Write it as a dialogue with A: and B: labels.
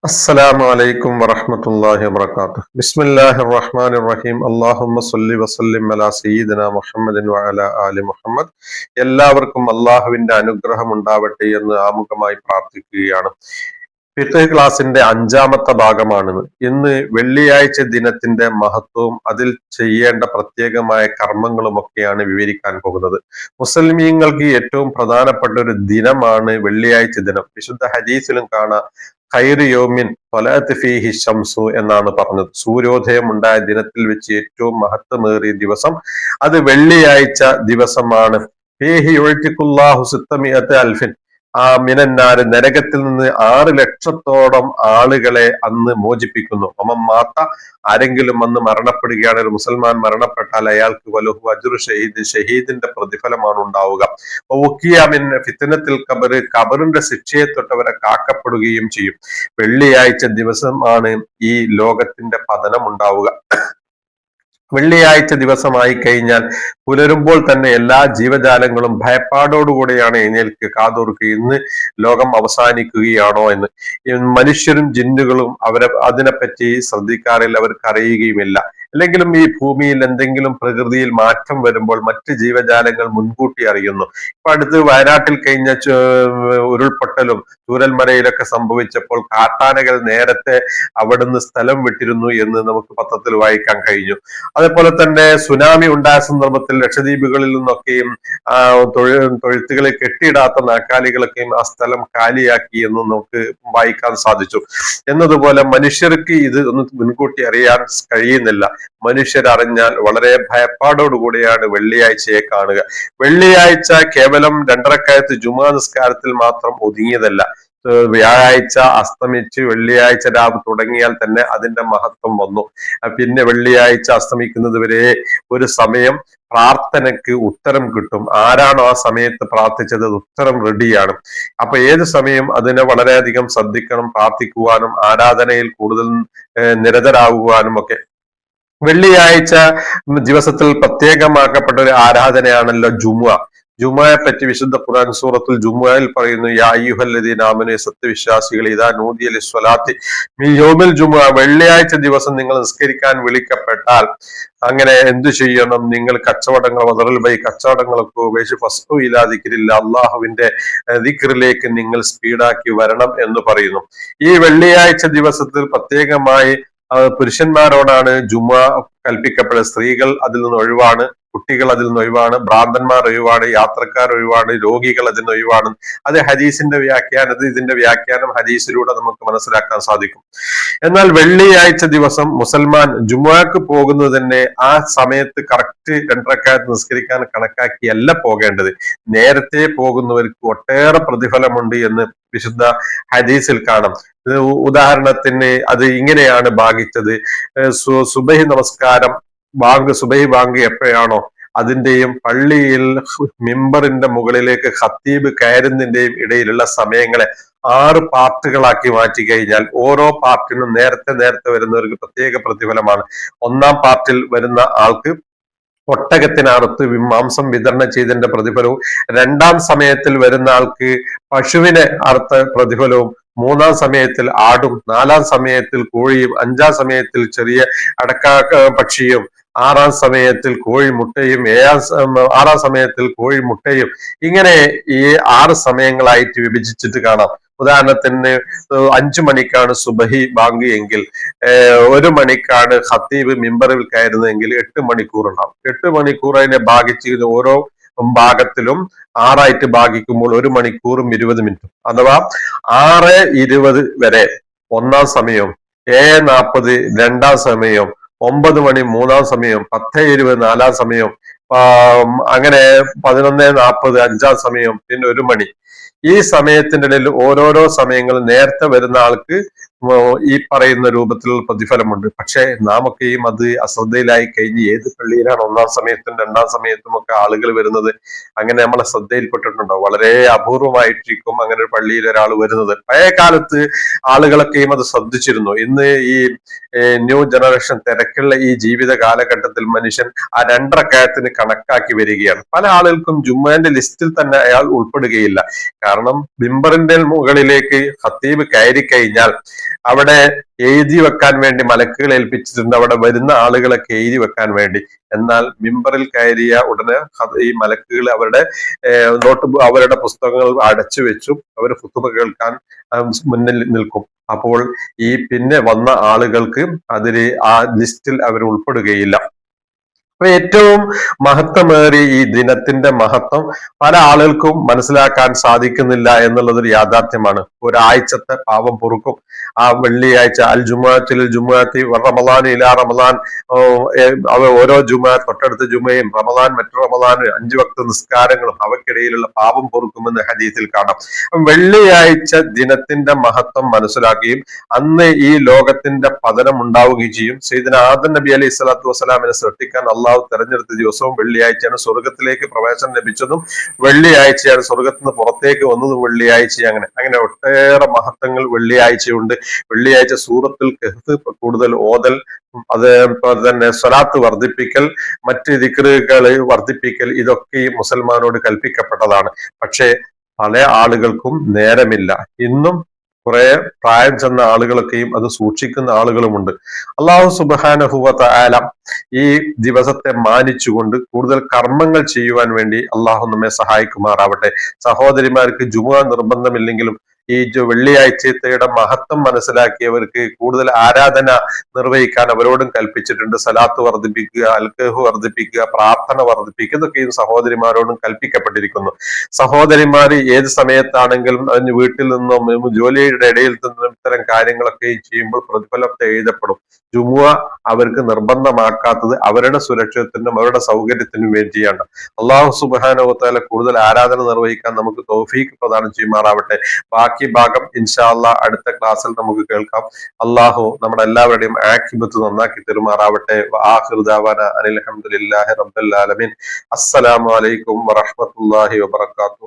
A: السلام عليكم ورحمة الله وبركاته بسم الله الرحمن الرحيم اللهم صل وسلم على سيدنا محمد وعلى آل മുഹമ്മദ്. എല്ലാവർക്കും അള്ളാഹുവിന്റെ അനുഗ്രഹം ഉണ്ടാവട്ടെ എന്ന് ആമുഖമായി പ്രാർത്ഥിക്കുകയാണ്. ഫിഖ് ക്ലാസിന്റെ 5-ാമത്തെ ഭാഗമാണിത്. ഇന്ന് വെള്ളിയാഴ്ച ദിനത്തിന്റെ മഹത്വവും അതിൽ ചെയ്യേണ്ട പ്രത്യേകമായ കർമ്മങ്ങളുമൊക്കെയാണ് വിവരിക്കാൻ പോകുന്നത്. മുസ്ലിമീങ്ങൾക്ക് ഏറ്റവും പ്രധാനപ്പെട്ട ഒരു ദിനമാണ് വെള്ളിയാഴ്ച ദിനം. വിശുദ്ധ ഹദീസിലും കാണാം ഖൈറു യൗമിൻ ത്വലഅത് ഫീഹി ശംസു എന്നാണ് പറഞ്ഞത്. സൂര്യോദയം ഉണ്ടായ ദിനത്തിൽ വെച്ച് ഏറ്റവും മഹത്വമേറിയ ദിവസം അത് വെള്ളിയാഴ്ച ദിവസമാണ്. ഫീഹി യുഅ്തിഖുല്ലാഹു 600 അൽഫിൻ മിനന്നാര്, നരകത്തിൽ നിന്ന് 6 ലക്ഷത്തോളം ആളുകളെ അന്ന് മോചിപ്പിക്കുന്നു. മാത്ത, ആരെങ്കിലും അന്ന് മരണപ്പെടുകയാണ്, ഒരു മുസൽമാൻ മരണപ്പെട്ടാൽ അയാൾക്ക് വലഹു അജ്റു ഷഹീദ്, ഷഹീദിന്റെ പ്രതിഫലമാണ് ഉണ്ടാവുക. ഫിത്നത്തിൽ ഖബർ, ഖബറിന്റെ ശിക്ഷയെ തൊട്ടവരെ കാക്കപ്പെടുകയും ചെയ്യും. വെള്ളിയാഴ്ച ദിവസമാണ് ഈ ലോകത്തിന്റെ പതനം ഉണ്ടാവുക. വെള്ളിയാഴ്ച ദിവസമായി കഴിഞ്ഞാൽ പുലരുമ്പോൾ തന്നെ എല്ലാ ജീവജാലങ്ങളും ഭയപ്പാടോടുകൂടെയാണ് എഴുന്നേൽക്കുക, കാതോർക്കുക, ഇന്ന് ലോകം അവസാനിക്കുകയാണോ എന്ന്. മനുഷ്യരും ജിന്നുകളും അതിനെപ്പറ്റി ശ്രദ്ധിക്കാറില്ല, അവർക്ക് അറിയുകയുമില്ല. അല്ലെങ്കിലും ഈ ഭൂമിയിൽ എന്തെങ്കിലും പ്രകൃതിയിൽ മാറ്റം വരുമ്പോൾ മറ്റ് ജീവജാലങ്ങൾ മുൻകൂട്ടി അറിയുന്നു. ഇപ്പൊ അടുത്ത് വയനാട്ടിൽ കഴിഞ്ഞ ഉരുൾപൊട്ടലും ചൂരൽമലയിലൊക്കെ സംഭവിച്ചപ്പോൾ കാട്ടാനകൾ നേരത്തെ അവിടുന്ന് സ്ഥലം വിട്ടിരുന്നു എന്ന് നമുക്ക് പത്രത്തിൽ വായിക്കാൻ കഴിഞ്ഞു. അതേപോലെ തന്നെ സുനാമി ഉണ്ടായ സന്ദർഭത്തിൽ ലക്ഷദ്വീപുകളിൽ നിന്നൊക്കെയും തൊഴുത്തുകളെ കെട്ടിയിടാത്ത നാക്കാലികളൊക്കെയും ആ സ്ഥലം കാലിയാക്കി എന്ന് നമുക്ക് വായിക്കാൻ സാധിച്ചു. എന്നതുപോലെ മനുഷ്യർക്ക് ഇത് ഒന്നും മുൻകൂട്ടി അറിയാൻ കഴിയുന്നില്ല. മനുഷ്യരറിഞ്ഞാൽ വളരെ ഭയപ്പാടോടുകൂടിയാണ് വെള്ളിയാഴ്ചയെ കാണുക. വെള്ളിയാഴ്ച കേവലം 2 റക്അത്ത് ജുമുഅ നിസ്കാരത്തിൽ മാത്രം ഒതുങ്ങിയതല്ല. വ്യാഴാഴ്ച അസ്തമിച്ച് വെള്ളിയാഴ്ച രാവ് തുടങ്ങിയാൽ തന്നെ അതിന്റെ മഹത്വം വന്നു. പിന്നെ വെള്ളിയാഴ്ച അസ്തമിക്കുന്നത് വരെ ഒരു സമയം പ്രാർത്ഥനയ്ക്ക് ഉത്തരം കിട്ടും. ആരാണോ ആ സമയത്ത് പ്രാർത്ഥിച്ചത് ഉത്തരം റെഡിയാണ്. അപ്പൊ ഏത് സമയം അതിനെ വളരെയധികം ശ്രദ്ധിക്കണം, പ്രാർത്ഥിക്കുവാനും ആരാധനയിൽ കൂടുതൽ നിരതരാകുവാനും ഒക്കെ. വെള്ളിയാഴ്ച ദിവസത്തിൽ പ്രത്യേകമാക്കപ്പെട്ട ഒരു ആരാധനയാണല്ലോ ജുമുഅ. ജുമുഅയെ പറ്റി വിശുദ്ധ ഖുർആൻ സൂറത്തുൽ ജുമുഅയിൽ പറയുന്നു, യാ അയ്യുഹല്ലദീന ആമനൂ, സത്യവിശ്വാസികളെ, ഇദാ നൂദിയ ലിസ്വലാത്തി മിൻ യൗമിൽ ജുമുഅ, വെള്ളിയാഴ്ച ദിവസം നിങ്ങൾ നിസ്കരിക്കാൻ വിളിക്കപ്പെട്ടാൽ അങ്ങനെ എന്തു ചെയ്യണം? നിങ്ങൾ കച്ചവടങ്ങൾ വദറുൽ ബൈ, കച്ചവടങ്ങളൊക്കെ ഉപേക്ഷിച്ച് ഫസ്ഉ ഇലാ ദിക്രില്ല, അള്ളാഹുവിന്റെ ദിക്റിലേക്ക് നിങ്ങൾ സ്പീഡാക്കി വരണം എന്ന് പറയുന്നു. ഈ വെള്ളിയാഴ്ച ദിവസത്തിൽ പ്രത്യേകമായി പുരുഷന്മാരോടാണ് ജുമുഅ കൽപ്പിക്കപ്പെടുന്നത്. സ്ത്രീകൾ അതിൽ നിന്ന് ഒഴിവാണ്, കുട്ടികൾ അതിൽ നിന്ന് ഒഴിവാണ്, ഭ്രാന്തന്മാർ ഒഴിവാണ്, യാത്രക്കാർ ഒഴിവാണ്, രോഗികൾ അതിൽ നിന്ന് ഒഴിവാണ്. അത് ഹദീസിന്റെ ഇതിന്റെ വ്യാഖ്യാനം ഹദീസിലൂടെ നമുക്ക് മനസ്സിലാക്കാൻ സാധിക്കും. എന്നാൽ വെള്ളിയാഴ്ച ദിവസം മുസൽമാൻ ജുമുഅക്ക് പോകുന്നത് തന്നെ ആ സമയത്ത് കറക്റ്റ് 2 റക്അത്ത് നിസ്കരിക്കാൻ കണക്കാക്കിയല്ല പോകേണ്ടത്. നേരത്തെ പോകുന്നവർക്ക് ഒട്ടേറെ പ്രതിഫലമുണ്ട് എന്ന് വിശുദ്ധ ഹദീസിൽ കാണാം. ഉദാഹരണത്തിന് അത് ഇങ്ങനെയാണ് ഭാഗിച്ചത്. സുബഹി നമസ്കാരം സുബഹി ബാങ്ക് എപ്പോഴാണോ അതിന്റെയും പള്ളിയിൽ മിമ്പറിന്റെ മുകളിലേക്ക് ഖത്തീബ് കയറുന്നതിന്റെയും ഇടയിലുള്ള സമയങ്ങളെ 6 പാർട്ടുകളാക്കി മാറ്റി കഴിഞ്ഞാൽ ഓരോ പാർട്ടിനും നേരത്തെ വരുന്നവർക്ക് പ്രത്യേക പ്രതിഫലമാണ്. 1-ാം പാർട്ടിൽ വരുന്ന ആൾക്ക് ഒട്ടകത്തിന് അറുത്ത് മാംസം വിതരണം ചെയ്തതിന്റെ പ്രതിഫലവും, 2-ാം സമയത്തിൽ വരുന്ന ആൾക്ക് പശുവിനെ അറുത്ത പ്രതിഫലവും, 3-ാം സമയത്തിൽ ആടും, 4-ാം സമയത്തിൽ കോഴിയും, 5-ാം സമയത്തിൽ ചെറിയ പക്ഷിയും, 6-ാം സമയത്തിൽ കോഴിമുട്ടയും, 6-ാം സമയത്തിൽ കോഴിമുട്ടയും, ഇങ്ങനെ ഈ 6 സമയങ്ങളായിട്ട് വിഭജിച്ചിട്ട് കാണാം. ഉദാഹരണത്തിന് 5 മണിക്കാണ് സുബഹി ബാങ്ക് എങ്കിൽ 1 മണിക്കാണ് ഖത്തീബ് മിമ്പറിൽ കയറുന്നതെങ്കിൽ 8 മണിക്കൂർ ഉണ്ടാവും. 8 മണിക്കൂർ അതിനെ ഭാഗിച്ച് ഓരോ ഭാഗത്തിലും 6 ആയിട്ട് ഭാഗിക്കുമ്പോൾ 1 മണിക്കൂറും 20 മിനിറ്റും, അഥവാ 6:20 വരെ 1-ാം സമയവും, 7:40 2-ാം സമയവും, 9 മണി 3-ാം സമയവും, 10:20 4-ാം സമയവും, അങ്ങനെ 11:40 5-ാം സമയവും, പിന്നെ 1 മണി. ഈ സമയത്തിന്റെ ഇടയിൽ ഓരോരോ സമയങ്ങൾ നേരത്തെ വരുന്ന ആൾക്ക് ഈ പറയുന്ന രൂപത്തിലുള്ള പ്രതിഫലമുണ്ട്. പക്ഷെ നാമൊക്കെയും അത് അശ്രദ്ധയിലായി കഴിഞ്ഞ് ഏത് പള്ളിയിലാണ് 1-ാം സമയത്തും 2-ാം സമയത്തും ഒക്കെ ആളുകൾ വരുന്നത് അങ്ങനെ നമ്മളെ ശ്രദ്ധയിൽപ്പെട്ടിട്ടുണ്ടോ? വളരെ അപൂർവമായിട്ടിരിക്കും അങ്ങനെ ഒരു പള്ളിയിൽ ഒരാൾ വരുന്നത്. പഴയ കാലത്ത് ആളുകളൊക്കെയും അത് ശ്രദ്ധിച്ചിരുന്നു. ഇന്ന് ഈ ന്യൂ ജനറേഷൻ തിരക്കുള്ള ഈ ജീവിത കാലഘട്ടത്തിൽ മനുഷ്യൻ ആ 2 റക്അത്തിന് കണക്കാക്കി വരികയാണ്. പല ആളുകൾക്കും ജുമുഅന്റെ ലിസ്റ്റിൽ തന്നെ അയാൾ ഉൾപ്പെടുകയില്ല. കാരണം മിമ്പറിന്റെ മുകളിലേക്ക് ഖത്തീബ് കയറി കഴിഞ്ഞാൽ അവിടെ എഴുതി വെക്കാൻ വേണ്ടി മലക്കുകൾ ഏൽപ്പിച്ചിട്ടുണ്ട്, അവിടെ വരുന്ന ആളുകളൊക്കെ എഴുതി വെക്കാൻ വേണ്ടി. എന്നാൽ മിമ്പറിൽ കയറിയ ഉടനെ ഈ മലക്കുകൾ അവരുടെ അവരുടെ പുസ്തകങ്ങൾ അടച്ചു വെച്ചു അവർ ഖുതുബ കേൾക്കാൻ മുന്നിൽ നിൽക്കും. അപ്പോൾ ഈ പിന്നെ വന്ന ആളുകൾക്ക് അതിൽ ആ ലിസ്റ്റിൽ അവർ ഉൾപ്പെടുകയില്ല. അപ്പൊ ഏറ്റവും മഹത്വമേറിയ ഈ ദിനത്തിന്റെ മഹത്വം പല ആളുകൾക്കും മനസ്സിലാക്കാൻ സാധിക്കുന്നില്ല എന്നുള്ളതൊരു യാഥാർത്ഥ്യമാണ്. ഒരാഴ്ചത്തെ പാപം പൊറുക്കും. ആ വെള്ളിയാഴ്ച അൽ ജുമുഅത്തിൽ ജുമുഅത്തി റമളാൻ ഇലാ റമളാൻ, ഓരോ ജുമുഅ തൊട്ടടുത്ത ജുമയും റമളാൻ മറ്റു റമളാൻ 5 വക്ത നിസ്കാരങ്ങളും അവക്കിടയിലുള്ള പാപം പൊറുക്കുമെന്ന് ഹദീസിൽ കാണാം. വെള്ളിയാഴ്ച ദിനത്തിന്റെ മഹത്വം മനസ്സിലാക്കുകയും അന്ന് ഈ ലോകത്തിന്റെ പതനം ഉണ്ടാവുകയും ചെയ്യും. സയ്യിദുനാ ആദം നബി അലൈഹി സ്വലാത്തു വസ്സലാമിനെ സൃഷ്ടിക്കാൻ അള്ളാഹു തെരഞ്ഞെടുത്ത ദിവസവും വെള്ളിയാഴ്ചയാണ്. സ്വർഗത്തിലേക്ക് പ്രവേശനം ലഭിച്ചതും വെള്ളിയാഴ്ചയാണ്. സ്വർഗത്തിൽ നിന്ന് പുറത്തേക്ക് വന്നതും വെള്ളിയാഴ്ച. അങ്ങനെ ഒട്ടേറെ മഹത്വങ്ങൾ വെള്ളിയാഴ്ചയുണ്ട്. വെള്ളിയാഴ്ച സൂറത്തുൽ കഹ്ഫ് കൂടുതൽ ഓതൽ, അതേപോലെ തന്നെ സ്വലാത്ത് വർദ്ധിപ്പിക്കൽ, മറ്റ് ദിക്റുകൾ വർദ്ധിപ്പിക്കൽ, ഇതൊക്കെ ഈ മുസൽമാനോട് കൽപ്പിക്കപ്പെട്ടതാണ്. പക്ഷേ പല ആളുകൾക്കും നേരമില്ല. ഇന്നും കുറെ പ്രായം ചെന്ന ആളുകളൊക്കെയും അത് സൂക്ഷിക്കുന്ന ആളുകളുമുണ്ട്. അള്ളാഹു സുബ്ഹാനഹു വ തആല ഈ ദിവസത്തെ മാനിച്ചുകൊണ്ട് കൂടുതൽ കർമ്മങ്ങൾ ചെയ്യുവാൻ വേണ്ടി അള്ളാഹു നമ്മെ സഹായിക്കുമാറാവട്ടെ. സഹോദരിമാർക്ക് ജുമുഅ നിർബന്ധമില്ലെങ്കിലും ഈ വെള്ളിയാഴ്ചയുടെ മഹത്വം മനസ്സിലാക്കിയവർക്ക് കൂടുതൽ ആരാധന നിർവഹിക്കാൻ അവരോടും കൽപ്പിച്ചിട്ടുണ്ട്. സലാത്ത് വർദ്ധിപ്പിക്കുക, അൽഖഹ് വർദ്ധിപ്പിക്കുക, പ്രാർത്ഥന വർദ്ധിപ്പിക്കുക, ഇതൊക്കെയും സഹോദരിമാരോടും കൽപ്പിക്കപ്പെട്ടിരിക്കുന്നു. സഹോദരിമാര് ഏത് സമയത്താണെങ്കിലും അതിന് വീട്ടിൽ നിന്നും ജോലിയുടെ ഇടയിൽ നിന്നും ഇത്തരം കാര്യങ്ങളൊക്കെ ചെയ്യുമ്പോൾ പ്രതിഫലത്തെ എഴുതപ്പെടും. ജുമുഅ അവർക്ക് നിർബന്ധമാക്കാത്തത് അവരുടെ സുരക്ഷിതത്തിനും അവരുടെ സൗകര്യത്തിനും വേണ്ടിയാണ്. അള്ളാഹു സുബ്ഹാനഹു വ തആല കൂടുതൽ ആരാധന നിർവഹിക്കാൻ നമുക്ക് തൗഫീഖ് പ്രദാനം ചെയ്യുമാറാവട്ടെ. ബാക്കി ഭാഗം ഇൻഷാ അല്ലാഹ് അടുത്ത ക്ലാസ്സിൽ നമുക്ക് കേൾക്കാം. അള്ളാഹു നമ്മുടെ എല്ലാവരുടെയും ആഖിബത്ത് നന്നാക്കി തരുമാറാവട്ടെ. ആഖിറു ദഅവാനാ അനിൽ ഹംദുലില്ലാഹി റബ്ബിൽ ആലമീൻ. അസ്സലാമു അലൈക്കും വറഹ്മത്തുള്ളാഹി വബറകാതുഹു.